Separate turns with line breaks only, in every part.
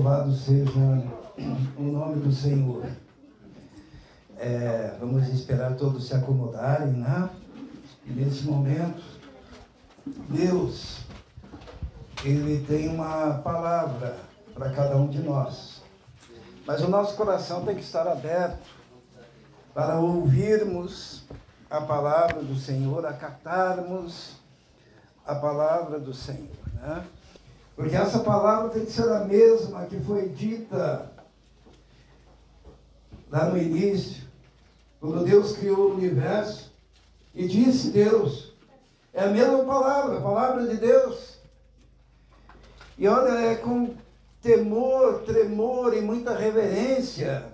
Louvado seja o nome do Senhor. Vamos esperar todos se acomodarem, né? E nesse momento, Deus, Ele tem uma palavra para cada um de nós. Mas o nosso coração tem que estar aberto para ouvirmos a palavra do Senhor, acatarmos a palavra do Senhor, né? Porque essa palavra tem que ser a mesma que foi dita lá no início, quando Deus criou o universo, e disse Deus, é a mesma palavra, a palavra de Deus. E olha, é com temor, tremor e muita reverência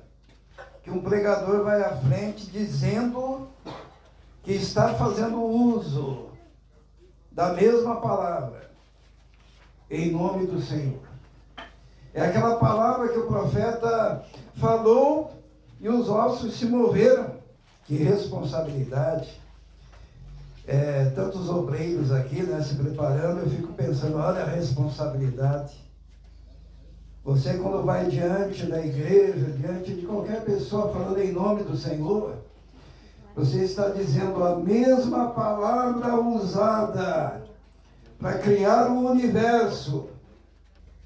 que um pregador vai à frente dizendo que está fazendo uso da mesma palavra, em nome do Senhor. É aquela palavra que o profeta falou e os ossos se moveram. Que responsabilidade. Tantos obreiros aqui, né, se preparando, eu fico pensando, olha a responsabilidade. Você, quando vai diante da igreja, diante de qualquer pessoa falando em nome do Senhor, você está dizendo a mesma palavra usada para criar o universo,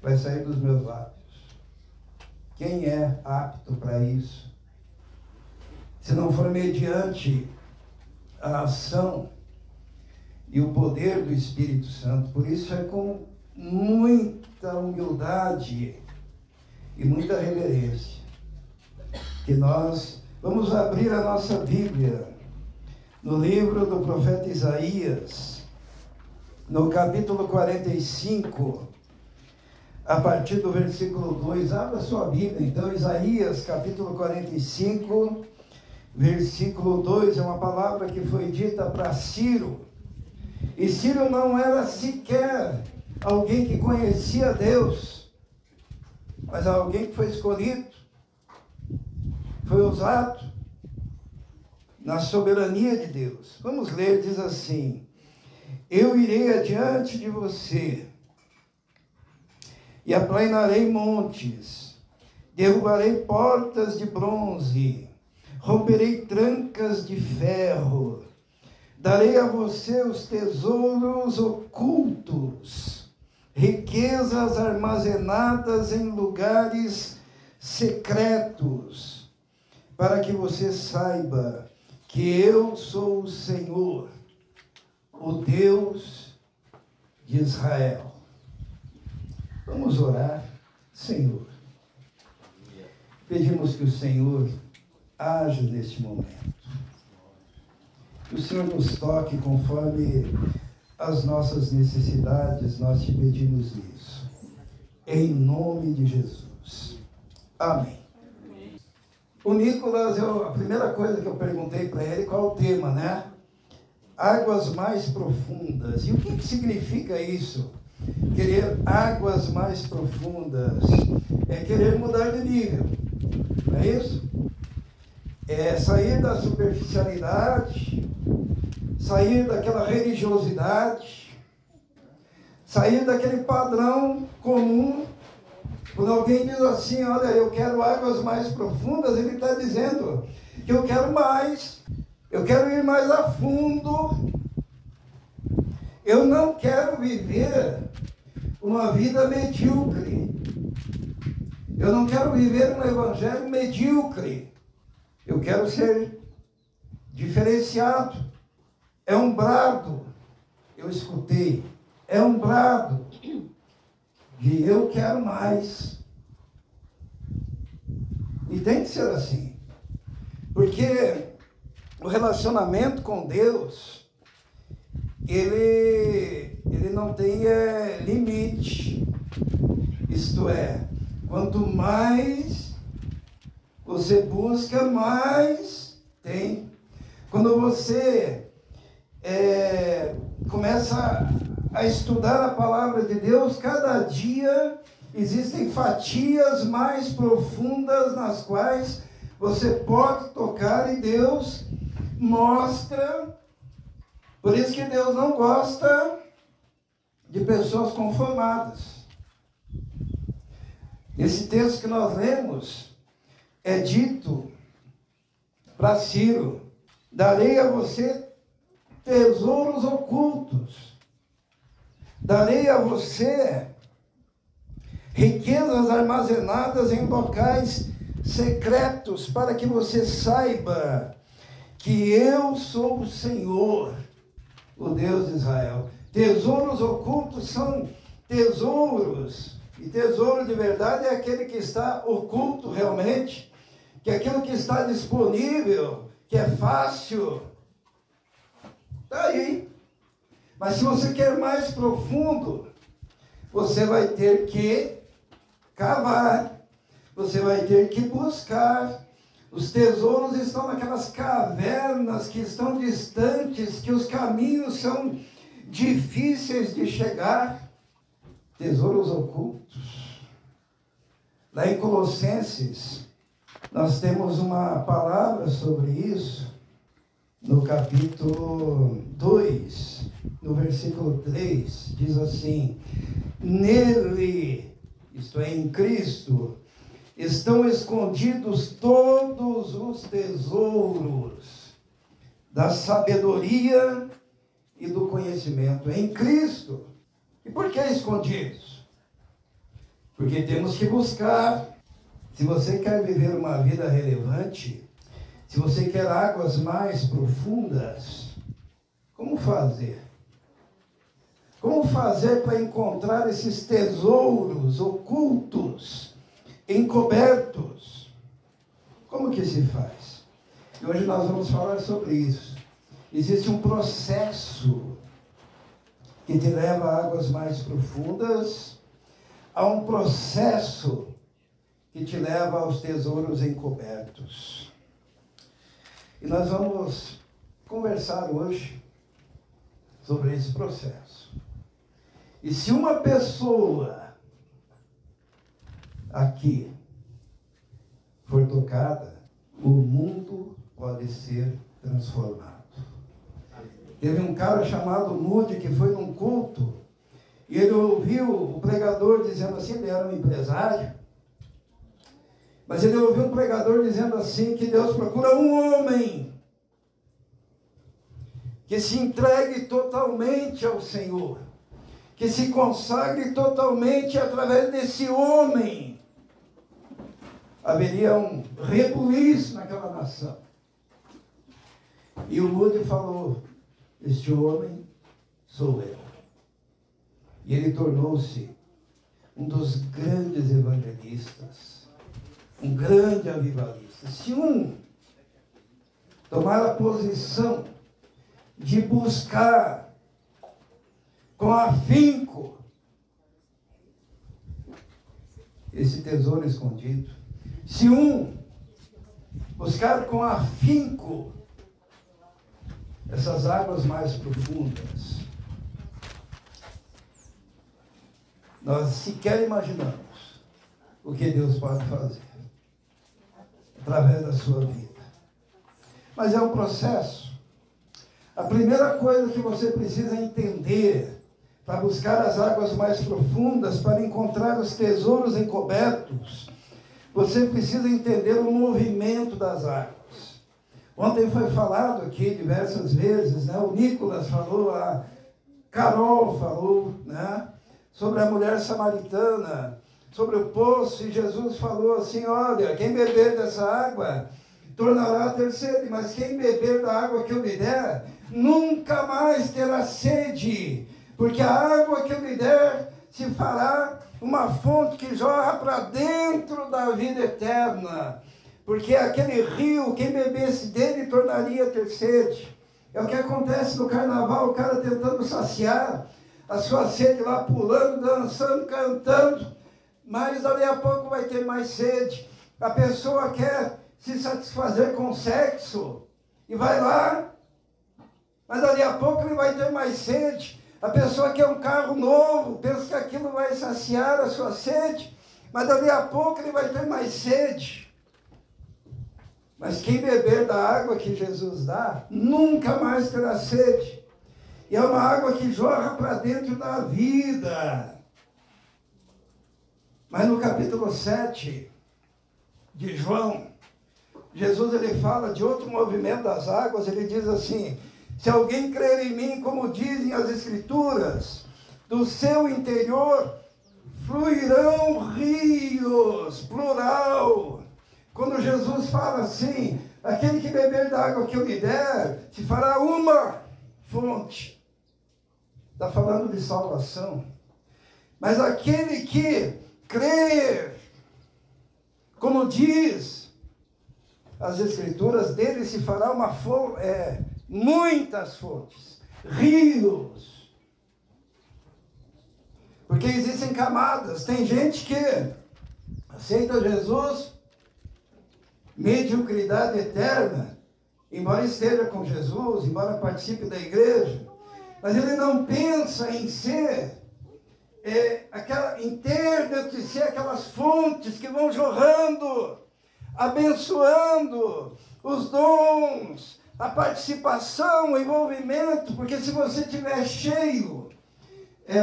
vai sair dos meus lábios. Quem é apto para isso? Se não for mediante a ação e o poder do Espírito Santo. Por isso é com muita humildade e muita reverência que nós vamos abrir a nossa Bíblia no livro do profeta Isaías, no capítulo 45, a partir do versículo 2. Abra sua Bíblia, então, Isaías, capítulo 45, versículo 2, é uma palavra que foi dita para Ciro. E Ciro não era sequer alguém que conhecia Deus, mas alguém que foi escolhido, foi usado na soberania de Deus. Vamos ler, diz assim: eu irei adiante de você e aplanarei montes, derrubarei portas de bronze, romperei trancas de ferro, darei a você os tesouros ocultos, riquezas armazenadas em lugares secretos, para que você saiba que eu sou o Senhor, o Deus de Israel. Vamos orar. Senhor, pedimos que o Senhor haja neste momento. Que o Senhor nos toque conforme as nossas necessidades, nós te pedimos isso. Em nome de Jesus. Amém. O Nicolas, a primeira coisa que eu perguntei para ele, qual o tema, né? Águas mais profundas. E o que significa isso? Querer águas mais profundas é querer mudar de nível, não é isso? É sair da superficialidade, sair daquela religiosidade, sair daquele padrão comum. Quando alguém diz assim, olha, eu quero águas mais profundas, ele está dizendo que eu quero mais, eu quero ir mais a fundo. Eu não quero viver uma vida medíocre. Eu não quero viver um evangelho medíocre. Eu quero ser diferenciado. É um brado, eu escutei, é um brado de eu quero mais. E tem que ser assim. Porque o relacionamento com Deus, ele não tem limite. Isto é, quanto mais você busca, mais tem. Quando você começa a estudar a palavra de Deus, cada dia existem fatias mais profundas nas quais você pode tocar e Deus mostra. Por isso que Deus não gosta de pessoas conformadas. Nesse texto que nós lemos, é dito para Ciro: darei a você tesouros ocultos, darei a você riquezas armazenadas em locais secretos, para que você saiba que eu sou o Senhor, o Deus de Israel. Tesouros ocultos são tesouros, e tesouro de verdade é aquele que está oculto realmente, que é aquilo que está disponível, que é fácil. Está aí. Mas se você quer mais profundo, você vai ter que cavar, você vai ter que buscar. Os tesouros estão naquelas cavernas que estão distantes, que os caminhos são difíceis de chegar. Tesouros ocultos. Lá em Colossenses, nós temos uma palavra sobre isso, no capítulo 2, no versículo 3, diz assim: nele, isto é, em Cristo, estão escondidos todos os tesouros da sabedoria e do conhecimento. Em Cristo. E por que escondidos? Porque temos que buscar. Se você quer viver uma vida relevante, se você quer águas mais profundas, como fazer? Como fazer para encontrar esses tesouros ocultos, encobertos? Como que se faz? E hoje nós vamos falar sobre isso. Existe um processo que te leva a águas mais profundas, há um processo que te leva aos tesouros encobertos. E nós vamos conversar hoje sobre esse processo. E se uma pessoa aqui for tocada, o mundo pode ser transformado. Teve um cara chamado Moody que foi num culto e ele ouviu o pregador dizendo assim, ele era um empresário, mas ele ouviu um pregador dizendo assim, que Deus procura um homem que se entregue totalmente ao Senhor, que se consagre totalmente. Através desse homem haveria um rebuliço naquela nação. E o Moody falou: este homem sou eu. E ele tornou-se um dos grandes evangelistas, um grande avivalista. Se um tomar a posição de buscar com afinco esse tesouro escondido, se um buscar com afinco essas águas mais profundas, nós sequer imaginamos o que Deus pode fazer através da sua vida. Mas é um processo. A primeira coisa que você precisa entender para buscar as águas mais profundas, para encontrar os tesouros encobertos, você precisa entender o movimento das águas. Ontem foi falado aqui diversas vezes, né? O Nicolas falou, a Carol falou, né? Sobre a mulher samaritana, sobre o poço, e Jesus falou assim: olha, quem beber dessa água tornará a ter sede, mas quem beber da água que eu lhe der, nunca mais terá sede, porque a água que eu lhe der se fará uma fonte que jorra para dentro da vida eterna, porque aquele rio, quem bebesse dele tornaria a ter sede. É o que acontece no carnaval, o cara tentando saciar a sua sede lá, pulando, dançando, cantando, mas dali a pouco vai ter mais sede. A pessoa quer se satisfazer com sexo e vai lá, mas dali a pouco ele vai ter mais sede. A pessoa quer um carro novo, pensa que aquilo vai saciar a sua sede, mas dali a pouco ele vai ter mais sede. Mas quem beber da água que Jesus dá, nunca mais terá sede. E é uma água que jorra para dentro da vida. Mas no capítulo 7 de João, Jesus ele fala de outro movimento das águas. Ele diz assim: se alguém crer em mim, como dizem as Escrituras, do seu interior fluirão rios, plural. Quando Jesus fala assim, aquele que beber da água que eu lhe der, se fará uma fonte. Está falando de salvação. Mas aquele que crer, como diz as Escrituras, dele se fará muitas fontes, rios. Porque existem camadas. Tem gente que aceita Jesus, mediocridade eterna, embora esteja com Jesus, embora participe da igreja, mas ele não pensa em ser em ter dentro de si aquelas fontes que vão jorrando, abençoando os dons, a participação, o envolvimento, porque se você estiver cheio,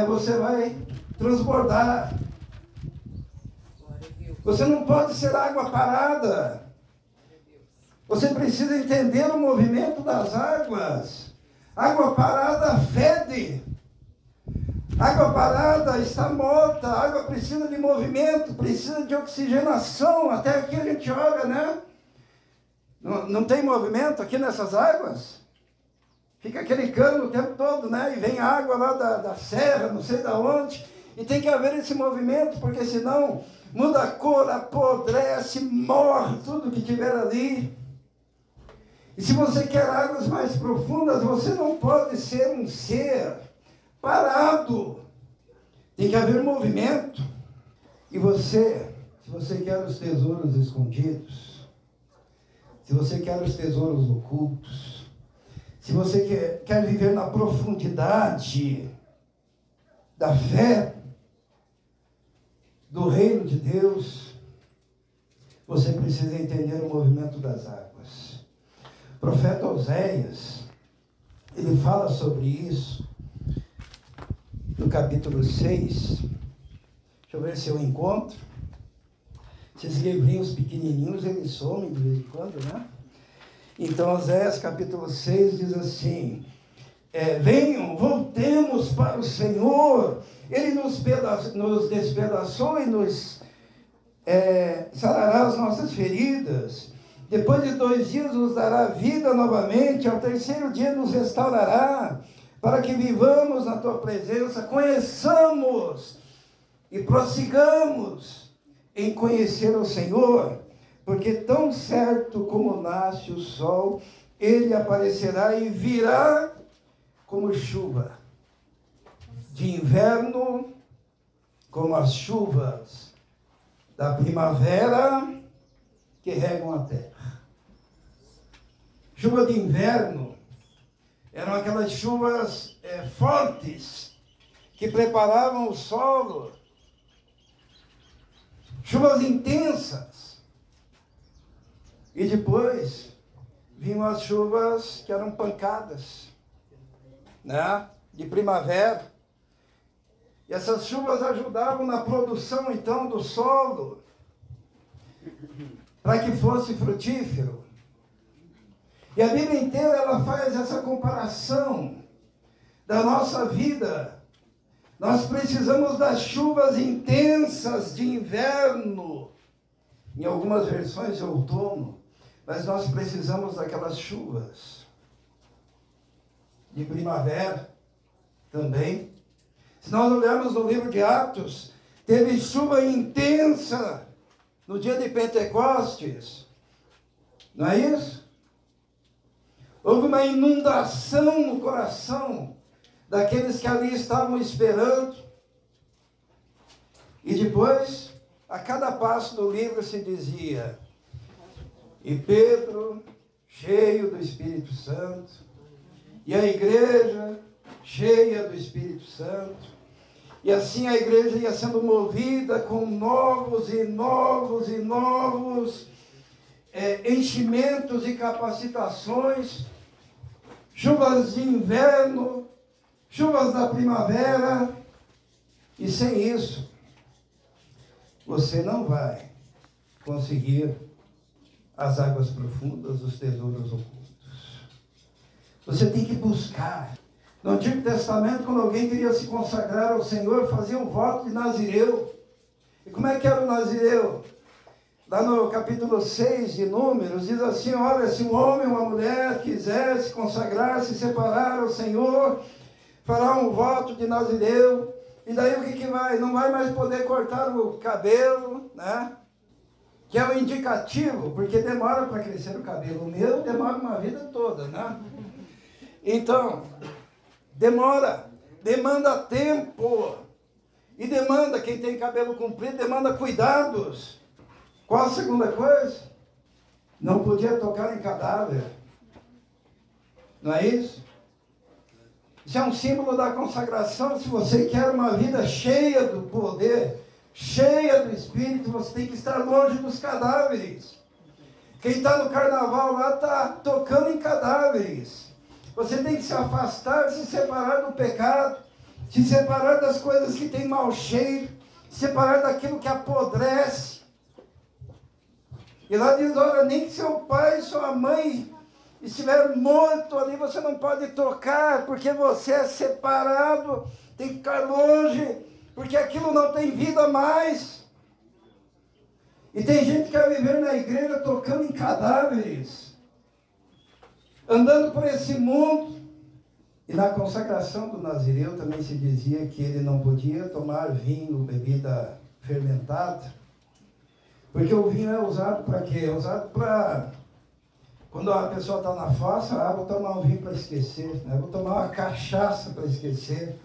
você vai transbordar. Você não pode ser água parada. Você precisa entender o movimento das águas. Água parada fede. Água parada está morta. A água precisa de movimento, precisa de oxigenação. Até aqui a gente olha, né? Não tem movimento aqui nessas águas? Fica aquele cano o tempo todo, né? E vem água lá da serra, não sei de onde. E tem que haver esse movimento, porque senão muda a cor, apodrece, morre tudo que tiver ali. E se você quer águas mais profundas, você não pode ser um ser parado. Tem que haver movimento. E se você quer os tesouros escondidos, se você quer os tesouros ocultos, se você quer viver na profundidade da fé, do reino de Deus, você precisa entender o movimento das águas. O profeta Oséias, ele fala sobre isso no capítulo 6. Deixa eu ver se eu encontro. Esses livrinhos pequenininhos, eles somem de vez em quando, né? Então, Oséias capítulo 6 diz assim: venham, voltemos para o Senhor. Ele nos despedaçou e nos sarará as nossas feridas. Depois de 2 dias nos dará vida novamente. Ao 3º dia nos restaurará, para que vivamos na tua presença, conheçamos e prossigamos em conhecer o Senhor, porque tão certo como nasce o sol, ele aparecerá e virá como chuva de inverno, como as chuvas da primavera que regam a terra. Chuva de inverno eram aquelas chuvas fortes que preparavam o solo. Chuvas intensas. E depois vinham as chuvas que eram pancadas, né? De primavera. E essas chuvas ajudavam na produção, então, do solo, para que fosse frutífero. E a Bíblia inteira, ela faz essa comparação da nossa vida. Nós precisamos das chuvas intensas de inverno, em algumas versões de outono, mas nós precisamos daquelas chuvas de primavera também. Se nós olharmos no livro de Atos, teve chuva intensa no dia de Pentecostes, não é isso? Houve uma inundação no coração daqueles que ali estavam esperando. E depois, a cada passo do livro se dizia: e Pedro, cheio do Espírito Santo, e a igreja, cheia do Espírito Santo. E assim a igreja ia sendo movida com novos enchimentos e capacitações, chuvas de inverno, chuvas da primavera. E sem isso, você não vai conseguir as águas profundas, os tesouros ocultos. Você tem que buscar. No Antigo Testamento, quando alguém queria se consagrar ao Senhor, fazia um voto de Nazireu. E como é que era o Nazireu? Lá no capítulo 6 de Números, diz assim: olha, se um homem ou uma mulher quiser se consagrar, se separar ao Senhor, fará um voto de Nazireu. E daí o que vai? Não vai mais poder cortar o cabelo, né? Que é o indicativo, porque demora para crescer o cabelo. O meu demora uma vida toda, né? Então, demora, demanda tempo. E demanda, quem tem cabelo comprido, demanda cuidados. Qual a segunda coisa? Não podia tocar em cadáver. Não é isso? Isso é um símbolo da consagração. Se você quer uma vida cheia do poder, cheia do Espírito, você tem que estar longe dos cadáveres. Quem está no carnaval lá está tocando em cadáveres. Você tem que se afastar, se separar do pecado, se separar das coisas que têm mau cheiro, se separar daquilo que apodrece. E lá diz, olha, nem que seu pai e sua mãe estiver morto ali, você não pode tocar, porque você é separado, tem que ficar longe, porque aquilo não tem vida mais. E tem gente que quer viver na igreja tocando em cadáveres, andando por esse mundo. E na consagração do Nazireu também se dizia que ele não podia tomar vinho, bebida fermentada, porque o vinho é usado para quê? É usado para, quando a pessoa está na fossa, vou tomar um vinho para esquecer, né? Vou tomar uma cachaça para esquecer.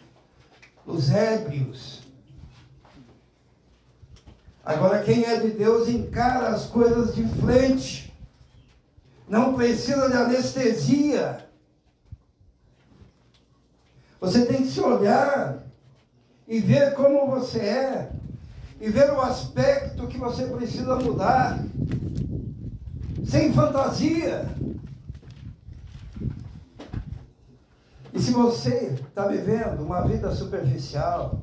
Os ébrios. Agora, quem é de Deus encara as coisas de frente. Não precisa de anestesia. Você tem que se olhar e ver como você é. E ver o aspecto que você precisa mudar. Sem fantasia. E se você está vivendo uma vida superficial,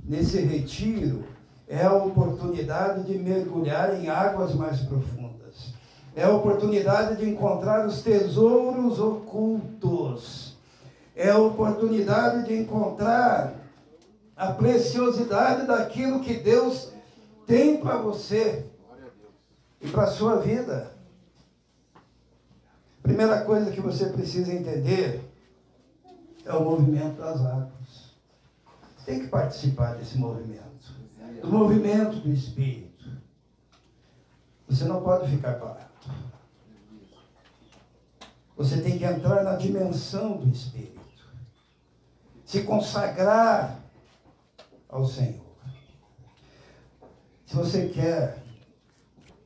nesse retiro, é a oportunidade de mergulhar em águas mais profundas. É a oportunidade de encontrar os tesouros ocultos. É a oportunidade de encontrar a preciosidade daquilo que Deus tem para você e para a sua vida. Primeira coisa que você precisa entender é o movimento das águas. Você tem que participar desse movimento, do movimento do Espírito. Você não pode ficar parado. Você tem que entrar na dimensão do Espírito, se consagrar ao Senhor. Se você quer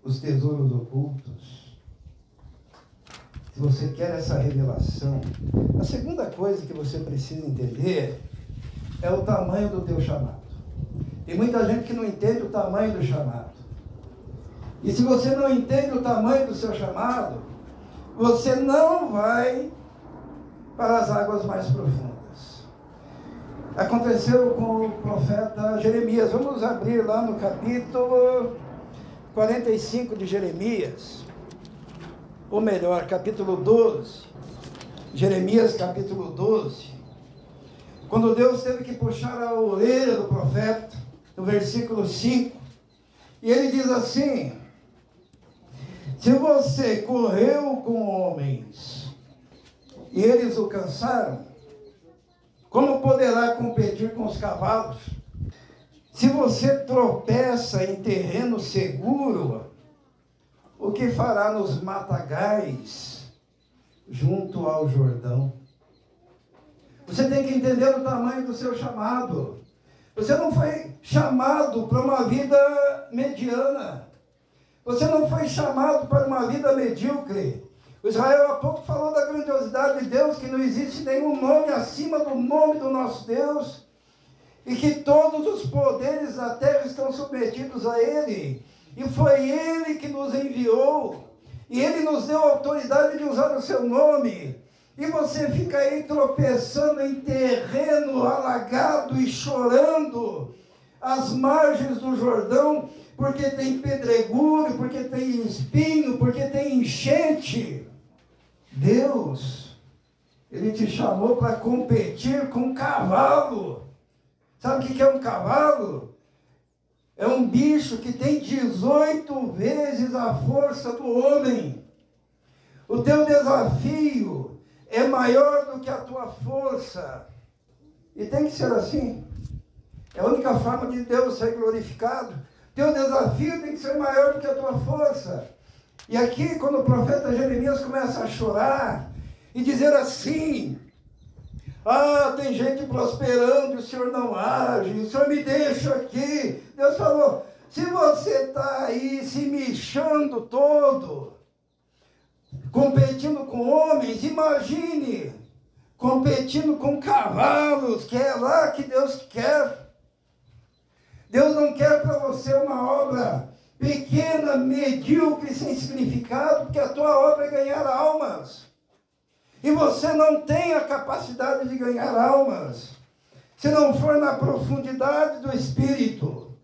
os tesouros ocultos, se você quer essa revelação, a segunda coisa que você precisa entender é o tamanho do teu chamado. Tem muita gente que não entende o tamanho do chamado. E se você não entende o tamanho do seu chamado, você não vai para as águas mais profundas. Aconteceu com o profeta Jeremias. Vamos abrir lá no capítulo 45 de Jeremias. Ou melhor, capítulo 12. Jeremias, capítulo 12. Quando Deus teve que puxar a orelha do profeta, no versículo 5. E ele diz assim: se você correu com homens e eles o cansaram, como poderá competir com os cavalos? Se você tropeça em terreno seguro, o que fará nos matagais junto ao Jordão? Você tem que entender o tamanho do seu chamado. Você não foi chamado para uma vida mediana. Você não foi chamado para uma vida medíocre. O Israel há pouco falou da grandiosidade de Deus, que não existe nenhum nome acima do nome do nosso Deus, e que todos os poderes da terra estão submetidos a Ele. E foi Ele que nos enviou, e Ele nos deu a autoridade de usar o seu nome. E você fica aí tropeçando em terreno alagado e chorando, as margens do Jordão, porque tem pedregulho, porque tem espinho, porque tem enchente. Deus, Ele te chamou para competir com um cavalo. Sabe o que é um cavalo? É um bicho que tem 18 vezes a força do homem. O teu desafio é maior do que a tua força. E tem que ser assim. É a única forma de Deus ser glorificado. Teu desafio tem que ser maior do que a tua força. E aqui, quando o profeta Jeremias começa a chorar e dizer assim: ah, tem gente prosperando e o Senhor não age, o Senhor me deixa aqui. Deus falou: se você está aí se mexendo todo, competindo com homens, imagine competindo com cavalos, que é lá que Deus quer. Deus não quer para você uma obra pequena, medíocre, sem significado, porque a tua obra é ganhar almas. E você não tem a capacidade de ganhar almas se não for na profundidade do Espírito,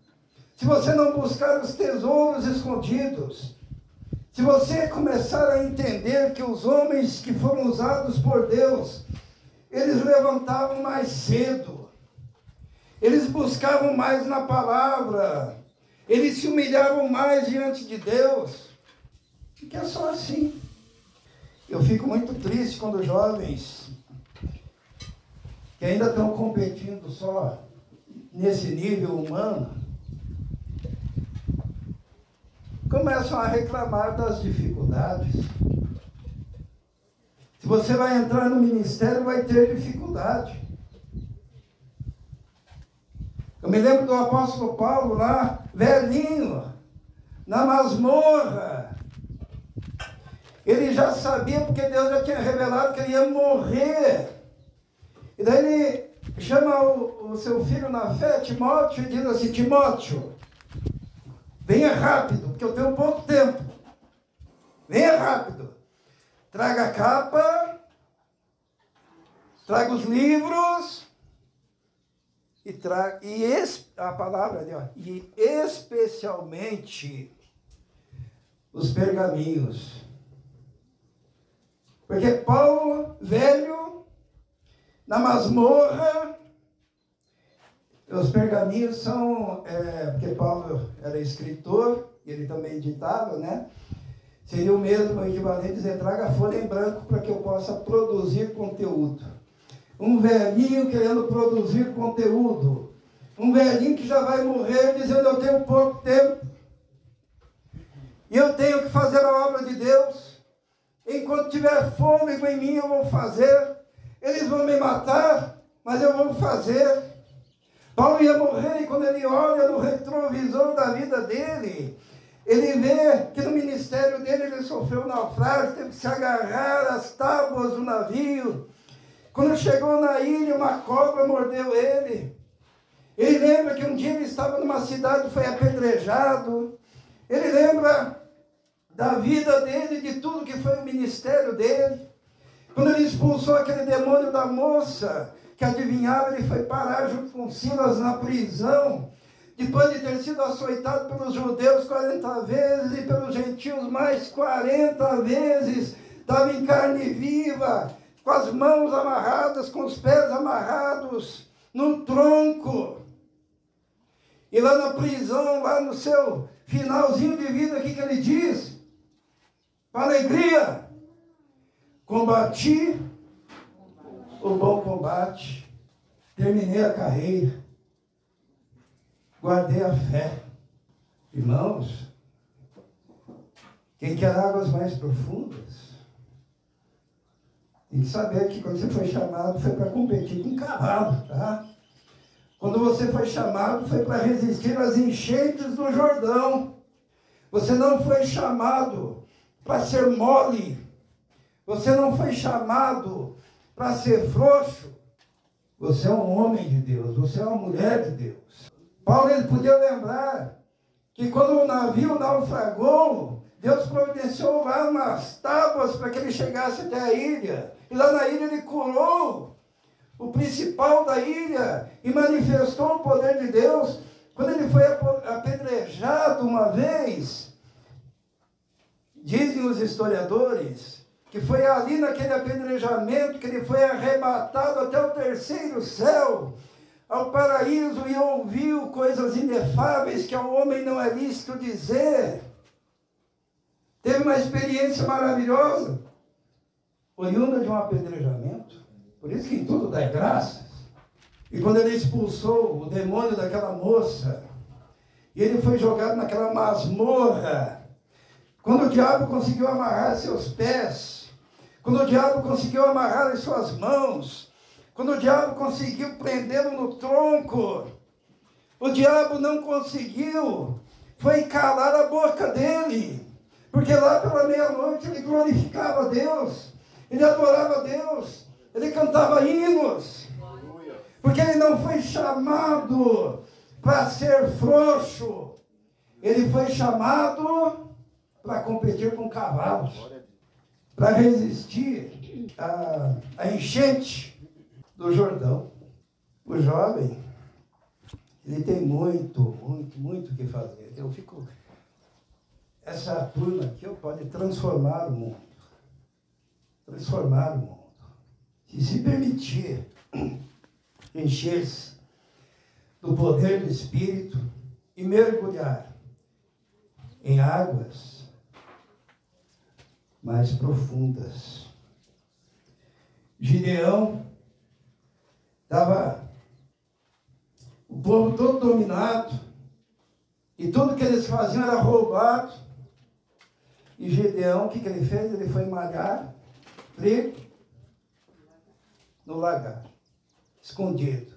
se você não buscar os tesouros escondidos, se você começar a entender que os homens que foram usados por Deus, eles levantavam mais cedo, eles buscavam mais na palavra, eles se humilhavam mais diante de Deus, porque é só assim. Eu fico muito triste quando jovens que ainda estão competindo só nesse nível humano começam a reclamar das dificuldades. Se você vai entrar no ministério, vai ter dificuldade. Eu me lembro do apóstolo Paulo lá, velhinho, na masmorra. Ele já sabia, porque Deus já tinha revelado que ele ia morrer. E daí ele chama o seu filho na fé, Timóteo, e diz assim: Timóteo, venha rápido, porque eu tenho pouco tempo. Venha rápido. Traga a capa, traga os livros, a palavra ali, ó, e especialmente os pergaminhos. Porque Paulo, velho, na masmorra, os pergaminhos são, porque Paulo era escritor, e ele também editava, né? Seria o mesmo equivalente a dizer: traga a folha em branco para que eu possa produzir conteúdo. Um velhinho querendo produzir conteúdo. Um velhinho que já vai morrer dizendo: eu tenho pouco tempo. E eu tenho que fazer a obra de Deus. Enquanto tiver fôlego em mim, eu vou fazer. Eles vão me matar, mas eu vou fazer. Paulo ia morrer, e quando ele olha no retrovisor da vida dele, ele vê que no ministério dele ele sofreu naufrágio, teve que se agarrar às tábuas do navio. Quando chegou na ilha, uma cobra mordeu ele. Ele lembra que um dia ele estava numa cidade e foi apedrejado. Ele lembra da vida dele, de tudo que foi o ministério dele. Quando ele expulsou aquele demônio da moça que adivinhava, ele foi parar junto com Silas na prisão. Depois de ter sido açoitado pelos judeus 40 vezes e pelos gentios mais 40 vezes, estava em carne viva, com as mãos amarradas, com os pés amarrados no tronco. E lá na prisão, lá no seu finalzinho de vida, o que ele diz? Com alegria: combati o bom combate, terminei a carreira, guardei a fé. Irmãos, quem quer águas mais profundas, tem que saber que quando você foi chamado, foi para competir com um cavalo, tá? Quando você foi chamado, foi para resistir às enchentes do Jordão. Você não foi chamado para ser mole. Você não foi chamado para ser frouxo. Você é um homem de Deus, você é uma mulher de Deus. Paulo, ele podia lembrar que quando o navio naufragou, Deus providenciou lá umas tábuas para que ele chegasse até a ilha. E lá na ilha ele curou o principal da ilha e manifestou o poder de Deus. Quando ele foi apedrejado uma vez, dizem os historiadores, que foi ali naquele apedrejamento que ele foi arrebatado até o terceiro céu, ao paraíso, e ouviu coisas inefáveis que ao homem não é lícito dizer. Teve uma experiência maravilhosa, oriunda de um apedrejamento. Por isso que em tudo dá graças. E quando ele expulsou o demônio daquela moça, e ele foi jogado naquela masmorra, quando o diabo conseguiu amarrar seus pés, quando o diabo conseguiu amarrar as suas mãos, quando o diabo conseguiu prendê-lo no tronco, o diabo não conseguiu, foi calar a boca dele, porque lá pela meia-noite ele glorificava a Deus, ele adorava a Deus, ele cantava hinos, porque ele não foi chamado para ser frouxo, ele foi chamado para competir com cavalos, para resistir à enchente do Jordão. O jovem, ele tem muito o que fazer. Essa turma aqui pode transformar o mundo. Transformar o mundo. E se permitir encher-se do poder do Espírito e mergulhar em águas mais profundas. Gideão estava o povo todo dominado, e tudo que eles faziam era roubado. E Gideão, o que ele fez? Ele foi malhar trigo no lagar, escondido.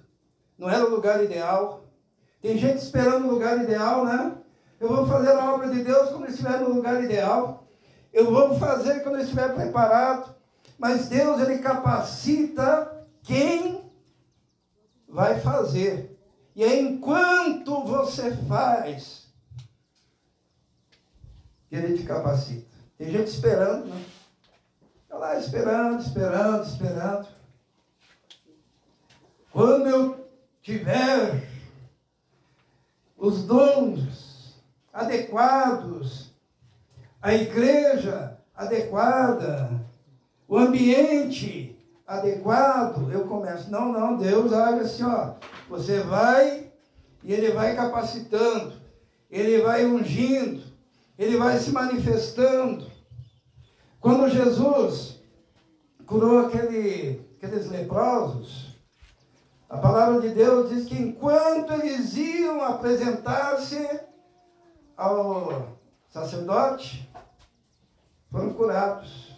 Não era o lugar ideal. Tem gente esperando o lugar ideal, né? Eu vou fazer a obra de Deus quando estiver no lugar ideal. Eu vou fazer quando eu estiver preparado. Mas Deus, ele capacita quem vai fazer. E é enquanto você faz que ele te capacita. Tem gente esperando, né? Está lá esperando. Quando eu tiver os dons adequados, a igreja adequada, o ambiente adequado, eu começo. Não, Deus age assim, ó. Você vai e ele vai capacitando, ele vai ungindo, ele vai se manifestando. Quando Jesus curou aqueles leprosos, a palavra de Deus diz que enquanto eles iam apresentar-se ao sacerdote, foram curados.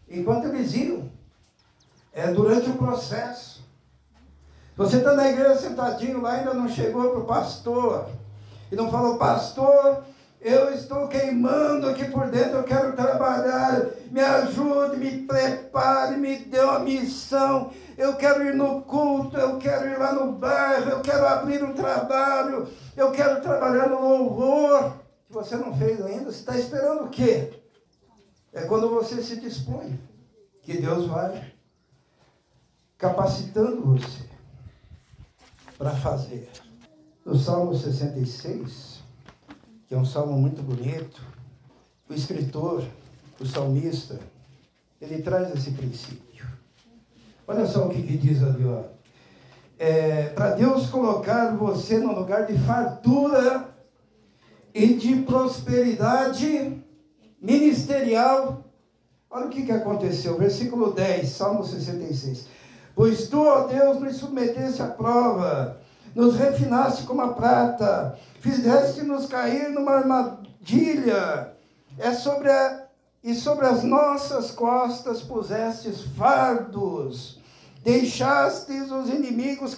Enquanto eles iam, durante o processo. Você está na igreja sentadinho lá, ainda não chegou para o pastor, e não falou: pastor, eu estou queimando aqui por dentro, eu quero trabalhar, me ajude, me prepare, me dê uma missão, eu quero ir no culto, eu quero ir lá no bairro, eu quero abrir um trabalho, eu quero trabalhar no louvor. Se você não fez ainda, você está esperando o quê? É quando você se dispõe, que Deus vai capacitando você para fazer. No Salmo 66, que é um salmo muito bonito, o escritor, o salmista, ele traz esse princípio. Olha só o que diz ali, ó. Para Deus colocar você no lugar de fartura e de prosperidade ministerial. Olha o que aconteceu, versículo 10, Salmo 66. Pois tu, ó Deus, nos submeteste à prova, nos refinaste como a prata, fizeste-nos cair numa armadilha, e sobre as nossas costas pusestes fardos, deixastes os inimigos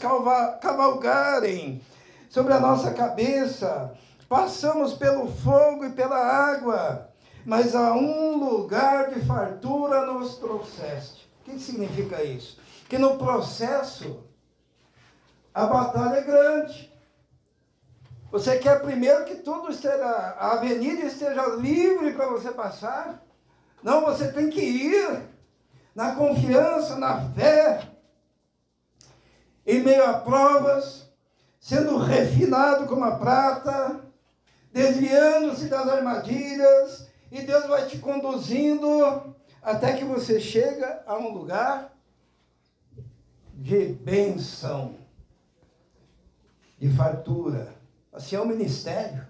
cavalgarem sobre a nossa cabeça, passamos pelo fogo e pela água, mas a um lugar de fartura nos trouxeste. O que significa isso? Que no processo, a batalha é grande. Você quer primeiro que tudo esteja, a avenida esteja livre para você passar? Não, você tem que ir na confiança, na fé, em meio a provas, sendo refinado como a prata, desviando-se das armadilhas, e Deus vai te conduzindo até que você chega a um lugar de bênção, de fartura. Assim é o ministério.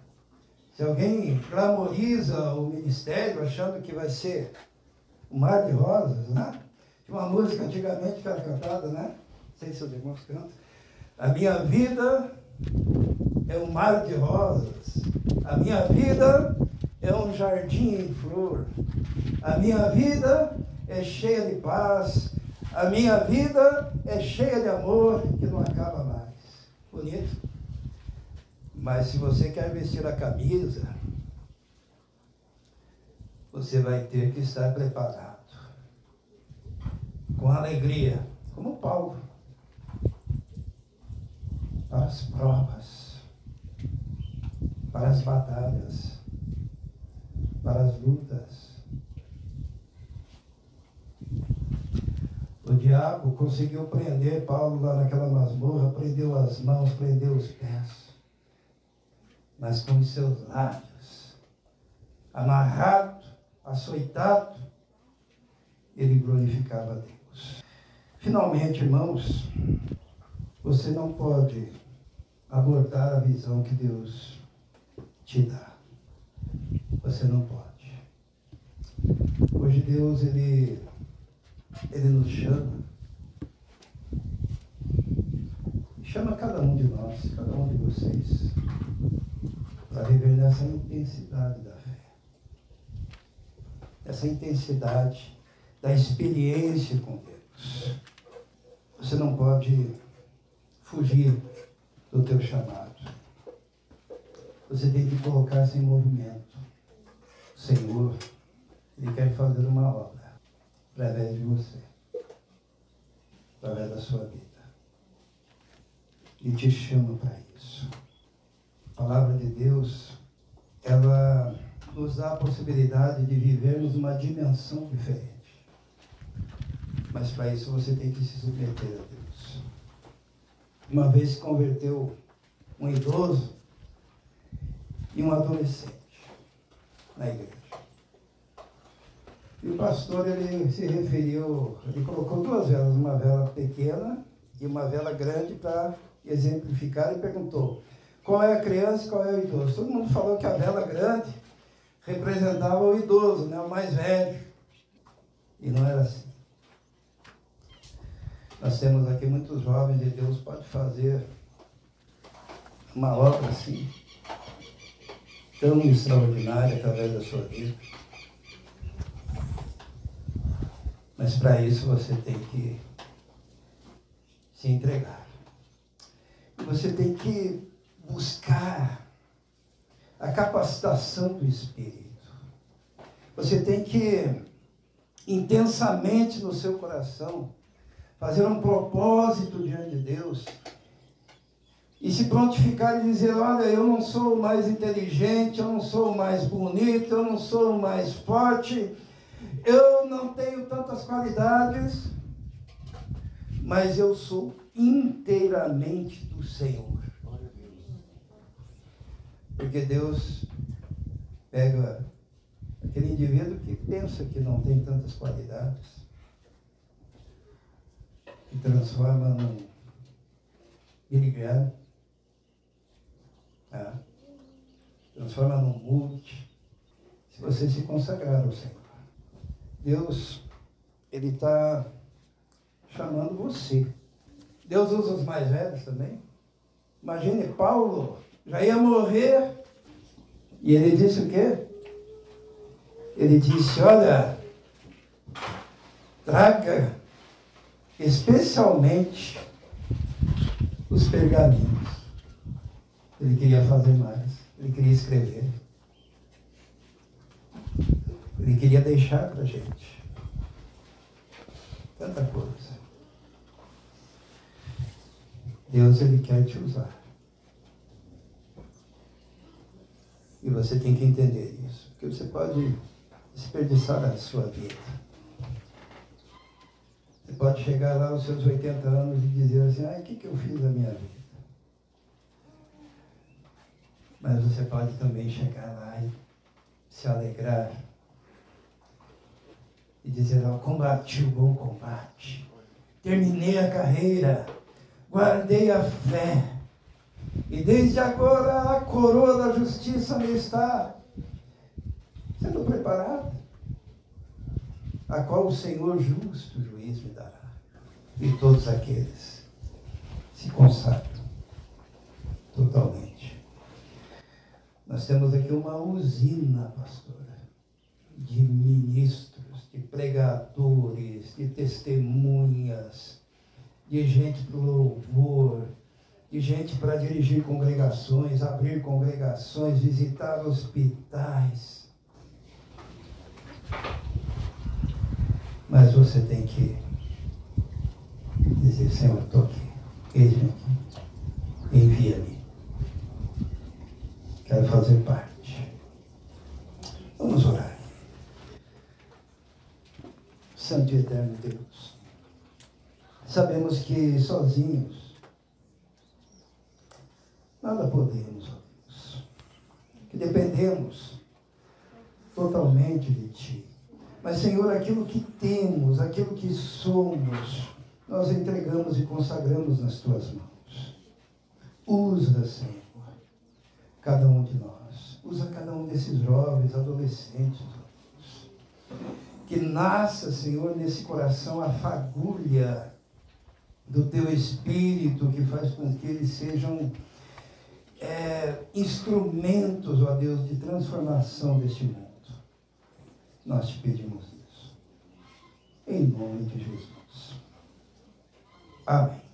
Se alguém glamoriza o ministério achando que vai ser um mar de rosas, né? Tinha uma música antigamente que era cantada, né? Não sei se os irmãos cantam. A minha vida é um mar de rosas. A minha vida é um jardim em flor. A minha vida é cheia de paz. A minha vida é cheia de amor que não acaba mais. Bonito. Mas se você quer vestir a camisa, você vai ter que estar preparado. Com alegria, como Paulo, para as provas, para as batalhas, para as lutas. O diabo conseguiu prender Paulo lá naquela masmorra, prendeu as mãos, prendeu os pés. Mas com os seus lábios, amarrado, açoitado, ele glorificava a Deus. Finalmente, irmãos, você não pode abortar a visão que Deus te dá. Você não pode. Hoje Deus, Ele nos chama. Chama cada um de nós, cada um de vocês, para viver nessa intensidade da fé. Essa intensidade da experiência com Deus. Você não pode fugir do teu chamado. Você tem que colocar-se em movimento. O Senhor, Ele quer fazer uma obra através de você, através da sua vida. E te chama para isso. A palavra de Deus, ela nos dá a possibilidade de vivermos uma dimensão diferente. Mas para isso você tem que se submeter a Deus. Uma vez se converteu um idoso e um adolescente na igreja. E o pastor, ele se referiu, ele colocou duas velas, uma vela pequena e uma vela grande para exemplificar, e perguntou: qual é a criança e qual é o idoso? Todo mundo falou que a vela grande representava o idoso, né, o mais velho. E não era assim. Nós temos aqui muitos jovens e Deus pode fazer uma obra assim, tão extraordinária através da sua vida. Mas para isso você tem que se entregar. Você tem que buscar a capacitação do Espírito. Você tem que, intensamente no seu coração, fazer um propósito diante de Deus e se prontificar e dizer: olha, eu não sou o mais inteligente, eu não sou o mais bonito, eu não sou o mais forte, eu não tenho tantas qualidades, mas eu sou inteiramente do Senhor. Porque Deus pega aquele indivíduo que pensa que não tem tantas qualidades e transforma num Billy Graham, transforma num multi, se você se consagrar ao Senhor. Deus, Ele está chamando você. Deus usa os mais velhos também. Imagine, Paulo já ia morrer e ele disse o quê? Ele disse: olha, traga especialmente os pergaminhos. Ele queria fazer mais, ele queria escrever, ele queria deixar para a gente tanta coisa. Deus, Ele quer te usar. E você tem que entender isso, porque você pode desperdiçar a sua vida. Você pode chegar lá aos seus 80 anos e dizer assim: o que eu fiz na minha vida? Mas você pode também chegar lá e se alegrar e dizer: eu combati o bom combate, terminei a carreira, guardei a fé, e desde agora a coroa da justiça me está sendo preparada, a qual o Senhor justo juiz me dará. E todos aqueles se consagram totalmente. Nós temos aqui uma usina, pastora, de ministros, de pregadores, de testemunhas, de gente para o louvor, de gente para dirigir congregações, abrir congregações, visitar hospitais. Mas você tem que dizer: Senhor, estou aqui, eis-me aqui, envia-me, quero fazer parte. Vamos orar. Santo e eterno Deus, sabemos que sozinhos nada podemos, ó Deus, que dependemos totalmente de Ti. Mas, Senhor, aquilo que temos, aquilo que somos, nós entregamos e consagramos nas Tuas mãos. Usa, Senhor, cada um de nós. Usa cada um desses jovens, adolescentes, ó Deus. Que nasça, Senhor, nesse coração a fagulha do Teu Espírito, que faz com que eles sejam instrumentos, ó Deus, de transformação deste mundo. Nós te pedimos isso, em nome de Jesus. Amém.